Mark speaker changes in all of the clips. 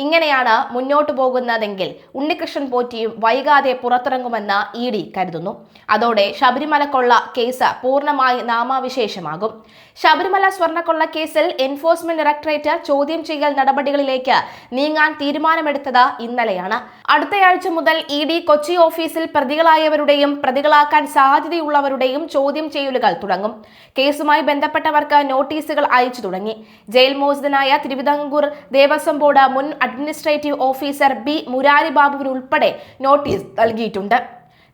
Speaker 1: ഇങ്ങനെയാണ് മുന്നോട്ടു പോകുന്നതെങ്കിൽ ഉണ്ണികൃഷ്ണൻ പോറ്റിയും വൈകാതെ പുറത്തിറങ്ങുമെന്ന് ED കരുതുന്നു. അതോടെ ശബരിമല കൊള്ള കേസ് പൂർണ്ണമായി നാമാവിശേഷമാകും. ശബരിമല സ്വർണ്ണക്കൊള്ള കേസിൽ എൻഫോഴ്സ്മെന്റ് ഡയറക്ടറേറ്റ് ചോദ്യം ചെയ്യൽ നടപടികളിലേക്ക് നീങ്ങാൻ തീരുമാനമെടുത്തത് ഇന്നലെയാണ്. അടുത്തയാഴ്ച മുതൽ ED കൊച്ചി ഓഫീസിൽ പ്രതികളായവരുടെയും പ്രതികളാക്കാൻ സാധ്യതയുള്ളവരുടെയും ചോദ്യം ചെയ്യലുകൾ തുടങ്ങും. കേസുമായി ബന്ധപ്പെട്ടവർക്ക് നോട്ടീസുകൾ അയച്ചു തുടങ്ങി. ജയിൽ മോചിതനായ തിരുവിതാംകൂർ ദേവസ്വം ബോർഡ് മുൻ അഡ്മിനിസ്ട്രേറ്റീവ് ഓഫീസർ B മുരാരി ബാബുവിനുൾപ്പെടെ നോട്ടീസ് നൽകിയിട്ടുണ്ട്.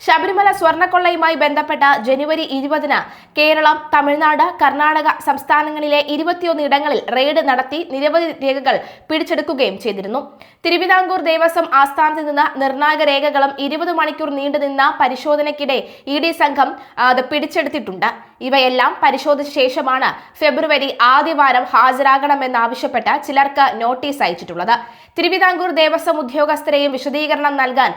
Speaker 1: ശബരിമല സ്വർണ്ണക്കൊള്ളയുമായി ബന്ധപ്പെട്ട ജനുവരി 20-ന് കേരളം, തമിഴ്നാട്, കർണാടക സംസ്ഥാനങ്ങളിലെ 21 ഇടങ്ങളിൽ റെയ്ഡ് നടത്തി നിരവധി രേഖകൾ പിടിച്ചെടുക്കുകയും ചെയ്തിരുന്നു. തിരുവിതാംകൂർ ദേവസ്വം ആസ്ഥാനത്ത് നിന്ന് നിർണായക രേഖകളും 20 മണിക്കൂർ നീണ്ടുനിന്ന പരിശോധനയ്ക്കിടെ ED സംഘം അത് പിടിച്ചെടുത്തിട്ടുണ്ട്. ഇവയെല്ലാം പരിശോധിച്ച ശേഷമാണ് ഫെബ്രുവരി ആദ്യവാരം ഹാജരാകണമെന്നാവശ്യപ്പെട്ട് ചിലർക്ക് നോട്ടീസ് അയച്ചിട്ടുള്ളത്. തിരുവിതാംകൂർ ദേവസ്വം ഉദ്യോഗസ്ഥരെയും വിശദീകരണം നൽകാൻ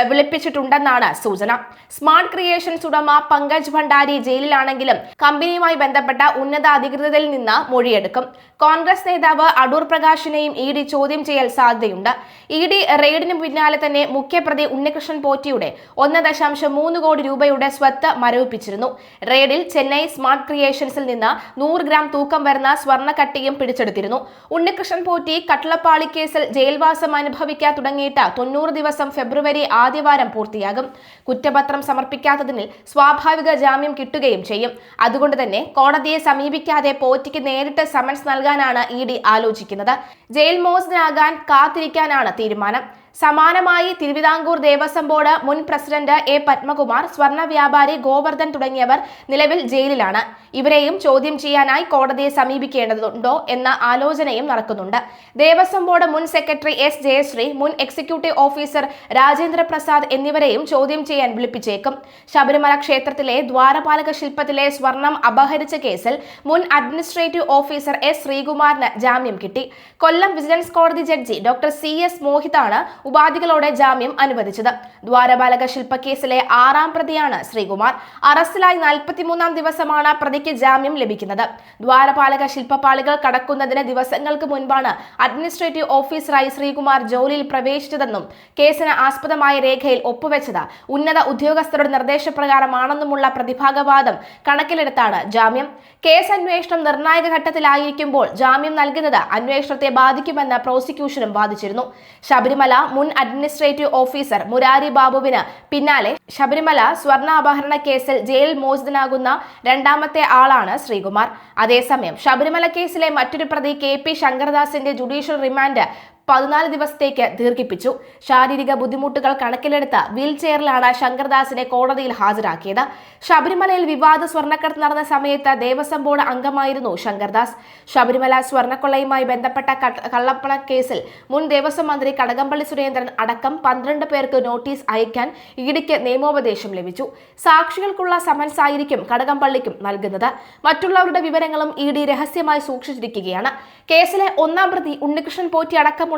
Speaker 1: വിളിപ്പിച്ചിട്ടുണ്ടെന്നാണ് സൂചന. സ്മാർട്ട് ക്രിയേഷൻസ് ഉടമ പങ്കജ് ഭണ്ഡാരി ജയിലിലാണെങ്കിലും കമ്പനിയുമായി ബന്ധപ്പെട്ട ഉന്നത അധികൃതരിൽ നിന്ന് മൊഴിയെടുക്കും. കോൺഗ്രസ് നേതാവ് അടൂർ പ്രകാശിനെയും ED ചോദ്യം ചെയ്യൽ സാധ്യതയുണ്ട്. ED റെയ്ഡിന് പിന്നാലെ തന്നെ മുഖ്യപ്രതി ഉണ്ണികൃഷ്ണൻ പോറ്റിയുടെ 1.3 കോടി രൂപയുടെ സ്വത്ത് മരവിപ്പിച്ചിരുന്നു. റെയ്ഡിൽ ചെന്നൈ സ്മാർട്ട് ക്രിയേഷൻസിൽ നിന്ന് 100 ഗ്രാം തൂക്കം വരുന്ന സ്വർണ്ണക്കട്ടിയും പിടിച്ചെടുത്തിരുന്നു. ഉണ്ണികൃഷ്ണൻ പോറ്റി കട്ടളപ്പാളി കേസിൽ ജയിൽവാസം അനുഭവിക്കാൻ തുടങ്ങിയിട്ട് 90 ദിവസം ഫെബ്രുവരി ആദ്യവാരം പൂർത്തിയാകും. കുറ്റപത്രം സമർപ്പിക്കാത്തതിന് സ്വാഭാവിക ജാമ്യം കിട്ടുകയും ചെയ്യും. അതുകൊണ്ട് തന്നെ കോടതിയെ സമീപിക്കാതെ പോറ്റിക്ക് നേരിട്ട് സമൻസ് നൽകാനാണ് ED ആലോചിക്കുന്നത്. ജയിൽ മോചിതനാകാൻ കാത്തിരിക്കാനാണ് തീരുമാനം. സമാനമായി തിരുവിതാംകൂർ ദേവസ്വം ബോർഡ് മുൻ പ്രസിഡന്റ് A പത്മകുമാർ, സ്വർണ്ണ വ്യാപാരി ഗോവർദ്ധൻ തുടങ്ങിയവർ നിലവിൽ ജയിലിലാണ്. ഇവരെയും ചോദ്യം ചെയ്യാനായി കോടതിയെ സമീപിക്കേണ്ടതുണ്ടോ എന്ന ആലോചനയും നടക്കുന്നുണ്ട്. ദേവസ്വം ബോർഡ് മുൻ സെക്രട്ടറി S ജയശ്രീ, മുൻ എക്സിക്യൂട്ടീവ് ഓഫീസർ രാജേന്ദ്ര പ്രസാദ് എന്നിവരെയും ചോദ്യം ചെയ്യാൻ വിളിപ്പിച്ചേക്കും. ശബരിമല ക്ഷേത്രത്തിലെ ദ്വാരപാലക ശില്പത്തിലെ സ്വർണം അപഹരിച്ച കേസിൽ മുൻ അഡ്മിനിസ്ട്രേറ്റീവ് ഓഫീസർ S ശ്രീകുമാറിന് ജാമ്യം കിട്ടി. കൊല്ലം വിജിലൻസ് കോടതി ജഡ്ജി ഡോക്ടർ CS മോഹിതാണ് ഉപാധികളോടെ ജാമ്യം അനുവദിച്ചത്. ദ്വാരപാലക ശില്പക്കേസിലെ 6ാം പ്രതിയാണ് ശ്രീകുമാർ. അറസ്റ്റിലായി 43ാം ദിവസമാണ് പ്രതിക്ക് ജാമ്യം ലഭിക്കുന്നത്. ദ്വാരപാലക ശില്പപാളികൾ കടക്കുന്നതിന് ദിവസങ്ങൾക്ക് മുൻപാണ് അഡ്മിനിസ്ട്രേറ്റീവ് ഓഫീസറായി ശ്രീകുമാർ ജോലിയിൽ പ്രവേശിച്ചതെന്നും കേസിന് ആസ്പദമായ രേഖയിൽ ഒപ്പുവെച്ചത് ഉന്നത ഉദ്യോഗസ്ഥരുടെ നിർദ്ദേശപ്രകാരമാണെന്നുമുള്ള പ്രതിഭാഗവാദം കണക്കിലെടുത്താണ് ജാമ്യം. കേസ് അന്വേഷണം നിർണായക ഘട്ടത്തിലായിരിക്കുമ്പോൾ ജാമ്യം നൽകുന്നത് അന്വേഷണത്തെ ബാധിക്കുമെന്ന് പ്രോസിക്യൂഷനും വാദിച്ചിരുന്നു. ശബരിമല മുൻ അഡ്മിനിസ്ട്രേറ്റീവ് ഓഫീസർ മുരാരി ബാബുവിന് പിന്നാലെ ശബരിമല സ്വർണ്ണ അപഹരണ കേസിൽ ജയിൽ മോചിതനാകുന്ന രണ്ടാമത്തെ ആളാണ് ശ്രീകുമാർ. അതേസമയം ശബരിമല കേസിലെ മറ്റൊരു പ്രതി KP ശങ്കർദാസിന്റെ ജുഡീഷ്യൽ റിമാൻഡ് 14 ദിവസത്തേക്ക് ദീർഘിപ്പിച്ചു. ശാരീരിക ബുദ്ധിമുട്ടുകൾ കണക്കിലെടുത്ത് വീൽ ചെയറിലാണ് ശങ്കർദാസിനെ കോടതിയിൽ ഹാജരാക്കിയത്. ശബരിമലയിൽ വിവാദ സ്വർണ്ണക്കടത്ത് നടന്ന സമയത്ത് ദേവസ്വം ബോർഡ് അംഗമായിരുന്നു ശങ്കർദാസ്. ശബരിമല സ്വർണ്ണക്കൊള്ളയുമായി ബന്ധപ്പെട്ട കള്ളപ്പണ കേസിൽ മുൻ ദേവസ്വം മന്ത്രി കടകംപള്ളി സുരേന്ദ്രൻ അടക്കം 12 പേർക്ക് നോട്ടീസ് അയക്കാൻ EDക്ക് നിയമോപദേശം ലഭിച്ചു. സാക്ഷികൾക്കുള്ള സമൻസ് ആയിരിക്കും കടകംപള്ളിക്കും നൽകുന്നത്. മറ്റുള്ളവരുടെ വിവരങ്ങളും ED രഹസ്യമായി സൂക്ഷിച്ചിരിക്കുകയാണ്. കേസിലെ 1ാം പ്രതി ഉണ്ണികൃഷ്ണൻ പോറ്റി അടക്കമുള്ളവർക്കും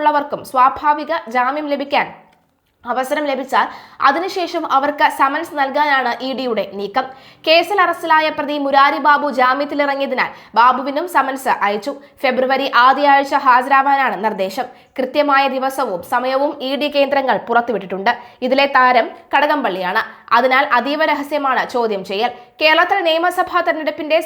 Speaker 1: സ്വാഭാവിക ജാമ്യം ലഭിക്കാൻ അവസരം ലഭിച്ചാൽ അതിനുശേഷം അവർക്ക് സമൻസ് നൽകാനാണ് EDയുടെ നീക്കം. കേസിൽ അറസ്റ്റിലായ പ്രതി മുരാരി ബാബു ജാമ്യത്തിലിറങ്ങിയതിനാൽ ബാബുവിനും സമൻസ് അയച്ചു. ഫെബ്രുവരി ആദ്യയാഴ്ച ഹാജരാവാനാണ് നിർദ്ദേശം. കൃത്യമായ ദിവസവും സമയവും ED കേന്ദ്രങ്ങൾ പുറത്തുവിട്ടിട്ടുണ്ട്. ഇതിലെ താരം കടകംപള്ളിയാണ്. അതിനാൽ അതീവ രഹസ്യമാണ് ചോദ്യം ചെയ്യൽ. കേരളത്തിൽ നിയമസഭാ തെരഞ്ഞെടുപ്പിന്റെ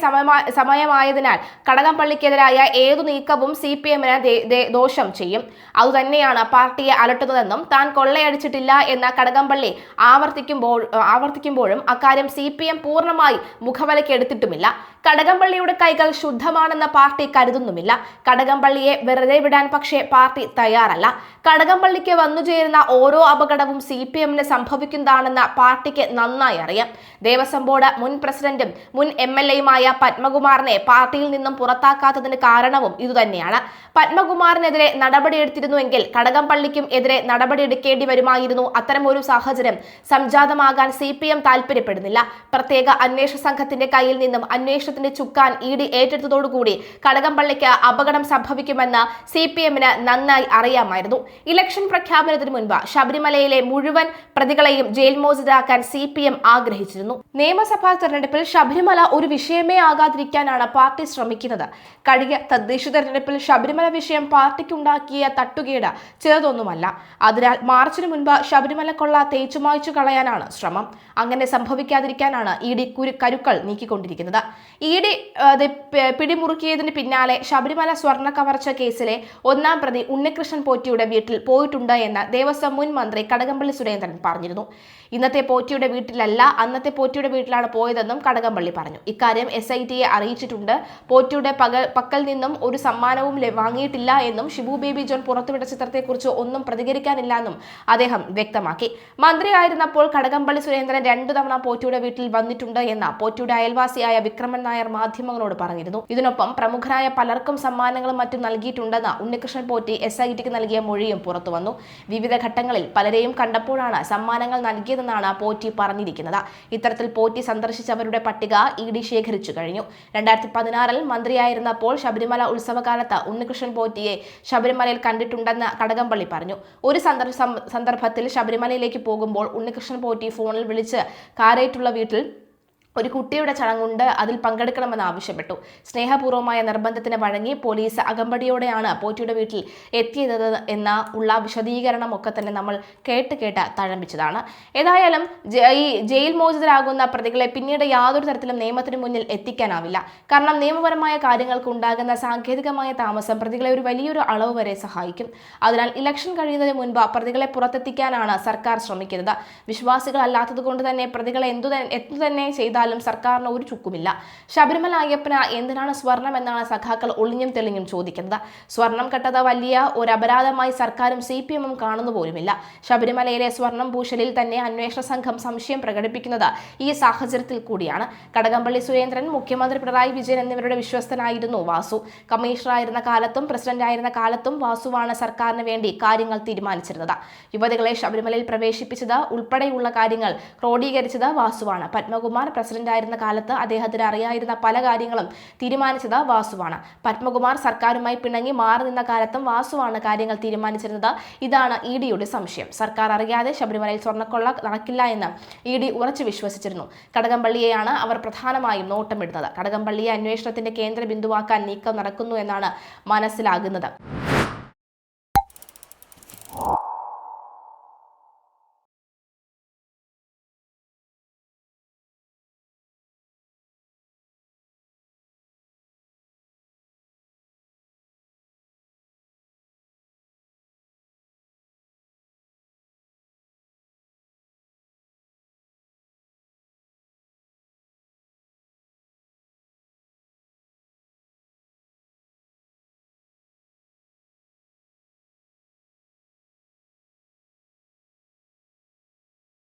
Speaker 1: സമയമായതിനാൽ കടകംപള്ളിക്കെതിരായ ഏതു നീക്കവും CPMന് ദോഷം ചെയ്യും. അതുതന്നെയാണ് പാർട്ടിയെ അലട്ടുന്നതെന്നും താൻ കൊള്ളയടിച്ചിട്ടില്ല എന്ന കടകംപള്ളി ആവർത്തിക്കുമ്പോഴും അക്കാര്യം CPM പൂർണ്ണമായി മുഖവിലക്കെടുത്തിട്ടുമില്ല. കടകംപള്ളിയുടെ കൈകൾ ശുദ്ധമാണെന്ന പാർട്ടി കരുതുന്നുമില്ല. കടകംപള്ളിയെ വെറുതെ വിടാൻ പക്ഷേ പാർട്ടി തയ്യാറല്ല. കടകംപള്ളിക്ക് വന്നുചേരുന്ന ഓരോ അപകടവും CPMന് സംഭവിക്കുന്നതാണെന്ന് പാർട്ടിക്ക് നന്നായി അറിയാം. ദേവസ്വം ബോർഡ് മുൻ പ്രസിഡന്റും മുൻ MLAയുമായ പത്മകുമാറിനെ പാർട്ടിയിൽ നിന്നും പുറത്താക്കാത്തതിന് കാരണവും ഇതുതന്നെയാണ്. പത്മകുമാറിനെതിരെ നടപടിയെടുത്തിരുന്നുവെങ്കിൽ കടകംപള്ളിക്കും എതിരെ നടപടിയെടുക്കേണ്ടി വരുമായിരുന്നു. അത്തരമൊരു സാഹചര്യം സംജാതമാകാൻ CPM താൽപര്യപ്പെടുന്നില്ല. പ്രത്യേക അന്വേഷണ സംഘത്തിന്റെ കയ്യിൽ നിന്നും അന്വേഷണം അന്വേഷണത്തിന്റെ ചുക്കാൻ ഇഡി ഏറ്റെടുത്തതോടുകൂടി കടകംപള്ളിക്ക് അപകടം സംഭവിക്കുമെന്ന് CPM-ന് നന്നായി അറിയാമായിരുന്നു. ഇലക്ഷൻ പ്രഖ്യാപനത്തിന് മുൻപ് ശബരിമലയിലെ മുഴുവൻ പ്രതികളെയും ജയിൽ മോചിതരാക്കാൻ CPM ആഗ്രഹിച്ചിരുന്നു. നിയമസഭാ തെരഞ്ഞെടുപ്പിൽ ശബരിമല ഒരു വിഷയമേ ആകാതിരിക്കാനാണ് പാർട്ടി ശ്രമിക്കുന്നത്. കഴിഞ്ഞ തദ്ദേശ തെരഞ്ഞെടുപ്പിൽ ശബരിമല വിഷയം പാർട്ടിക്കുണ്ടാക്കിയ തട്ടുകേട് ചെറുതൊന്നുമല്ല. അതിനാൽ മാർച്ചിന് മുൻപ് ശബരിമല കൊള്ള തേച്ചുമായ്ച്ചു കളയാനാണ് ശ്രമം. അങ്ങനെ സംഭവിക്കാതിരിക്കാനാണ് ഇഡി കരുക്കൾ നീക്കിക്കൊണ്ടിരിക്കുന്നത്. ഇഡി പിടിമുറുക്കിയതിന് പിന്നാലെ ശബരിമല സ്വർണ്ണ കവർച്ച കേസിലെ ഒന്നാം പ്രതി ഉണ്ണികൃഷ്ണൻ പോറ്റിയുടെ വീട്ടിൽ പോയിട്ടുണ്ട് എന്ന് ദേവസ്വം മുൻ മന്ത്രി കടകംപള്ളി സുരേന്ദ്രൻ പറഞ്ഞിരുന്നു. ഇന്നത്തെ പോറ്റിയുടെ വീട്ടിലല്ല, അന്നത്തെ പോറ്റിയുടെ വീട്ടിലാണ് പോയതെന്നും കടകംപള്ളി പറഞ്ഞു. ഇക്കാര്യം SITയെ അറിയിച്ചിട്ടുണ്ട്. പോറ്റിയുടെ പക്കൽ നിന്നും ഒരു സമ്മാനവും വാങ്ങിയിട്ടില്ല എന്നും ഷിബു ബേബി ജോൺ പുറത്തുവിട്ട ചിത്രത്തെക്കുറിച്ച് ഒന്നും പ്രതികരിക്കാനില്ല എന്നും അദ്ദേഹം വ്യക്തമാക്കി. മന്ത്രിയായിരുന്നപ്പോൾ കടകംപള്ളി സുരേന്ദ്രൻ 2 തവണ പോറ്റിയുടെ വീട്ടിൽ വന്നിട്ടുണ്ട് എന്ന് പോറ്റിയുടെ അയൽവാസിയായ വിക്രമൻ നായർ മാധ്യമങ്ങളോട് പറഞ്ഞിരുന്നു. ഇതിനൊപ്പം പ്രമുഖരായ പലർക്കും സമ്മാനങ്ങളും മറ്റും നൽകിയിട്ടുണ്ടെന്ന് ഉണ്ണികൃഷ്ണൻ പോറ്റി SITക്ക് നൽകിയ മൊഴിയും പുറത്തുവന്നു. വിവിധ ഘട്ടങ്ങളിൽ പലരെയും കണ്ടപ്പോഴാണ് സമ്മാനങ്ങൾ നൽകിയതെന്നാണ് പോറ്റി പറഞ്ഞിരിക്കുന്നത്. ഇത്തരത്തിൽ പോറ്റി സന്ദർശിച്ചവരുടെ പട്ടിക ഇഡി ശേഖരിച്ചു കഴിഞ്ഞു. 2016-ൽ മന്ത്രിയായിരുന്നപ്പോൾ ശബരിമല ഉത്സവകാലത്ത് ഉണ്ണികൃഷ്ണൻ പോറ്റിയെ ശബരിമലയിൽ കണ്ടിട്ടുണ്ടെന്ന് കടകംപള്ളി പറഞ്ഞു. ഒരു സന്ദർഭത്തിൽ ശബരിമലയിലേക്ക് പോകുമ്പോൾ ഉണ്ണികൃഷ്ണൻ പോറ്റി ഫോണിൽ വിളിച്ച് കാരേറ്റുള്ള വീട്ടിൽ ഒരു കുട്ടിയുടെ ചടങ്ങുണ്ട്, അതിൽ പങ്കെടുക്കണമെന്ന് ആവശ്യപ്പെട്ടു. സ്നേഹപൂർവ്വമായ നിർബന്ധത്തിന് വഴങ്ങി പോലീസ് അകമ്പടിയോടെയാണ് പോറ്റിയുടെ വീട്ടിൽ എത്തിയത് എന്ന ഉള്ള വിശദീകരണം ഒക്കെ തന്നെ നമ്മൾ കേട്ട് തഴമ്പിച്ചതാണ്. ഏതായാലും ഈ ജയിൽ മോചിതരാകുന്ന പ്രതികളെ പിന്നീട് യാതൊരു തരത്തിലും നിയമത്തിന് മുന്നിൽ എത്തിക്കാനാവില്ല. കാരണം നിയമപരമായ കാര്യങ്ങൾക്ക് ഉണ്ടാകുന്ന സാങ്കേതികമായ താമസം പ്രതികളെ ഒരു വലിയൊരു അളവ് വരെ സഹായിക്കും. അതിനാൽ ഇലക്ഷൻ കഴിയുന്നതിന് മുൻപ് പ്രതികളെ പുറത്തെത്തിക്കാനാണ് സർക്കാർ ശ്രമിക്കുന്നത്. വിശ്വാസികളല്ലാത്തത് കൊണ്ട് തന്നെ പ്രതികളെ എന്തു തന്നെ ചെയ്താൽ സർക്കാരിന് ഒരു ചുക്കുമില്ല. ശബരിമല അയ്യപ്പന് എന്തിനാണ് സ്വർണം എന്നാണ് സഖാക്കൾ ഒളിഞ്ഞും തെളിഞ്ഞും ചോദിക്കുന്നത്. സ്വർണം കെട്ടത് വലിയ ഒരു അപരാധമായി സർക്കാരും CPM-ഉം കാണുന്നു പോലുമില്ല. ശബരിമലയിലെ സ്വർണം പൂശലിൽ തന്നെ അന്വേഷണ സംഘം സംശയം പ്രകടിപ്പിക്കുന്നത് ഈ സാഹചര്യത്തിൽ കൂടിയാണ്. കടകംപള്ളി സുരേന്ദ്രൻ, മുഖ്യമന്ത്രി പിണറായി വിജയൻ എന്നിവരുടെ വിശ്വസ്തനായിരുന്നു വാസു. കമ്മീഷണറായിരുന്ന കാലത്തും പ്രസിഡന്റായിരുന്ന കാലത്തും വാസുവാണ് സർക്കാരിന് വേണ്ടി കാര്യങ്ങൾ തീരുമാനിച്ചിരുന്നത്. യുവതികളെ ശബരിമലയിൽ പ്രവേശിപ്പിച്ചത് ഉൾപ്പെടെയുള്ള കാര്യങ്ങൾ ക്രോഡീകരിച്ചത് വാസുവാണ്. പത്മകുമാർ പ്രസിഡന്റായിരുന്ന കാലത്ത് അദ്ദേഹത്തിന് അറിയായിരുന്ന പല കാര്യങ്ങളും തീരുമാനിച്ചത് വാസുവാണ്. പത്മകുമാർ സർക്കാരുമായി പിണങ്ങി മാറി നിന്ന കാലത്തും വാസുവാണ് കാര്യങ്ങൾ തീരുമാനിച്ചിരുന്നത്. ഇതാണ് ഇഡിയുടെ സംശയം. സർക്കാർ അറിയാതെ ശബരിമലയിൽ സ്വർണ്ണക്കൊള്ള നടക്കില്ല എന്ന് ഇഡി ഉറച്ചു വിശ്വസിച്ചിരുന്നു. കടകംപള്ളിയെയാണ് അവർ പ്രധാനമായും നോട്ടമിടുന്നത്. കടകംപള്ളിയെ അന്വേഷണത്തിന്റെ കേന്ദ്ര ബിന്ദുവാക്കാൻ നീക്കം നടക്കുന്നു എന്നാണ് മനസ്സിലാകുന്നത്.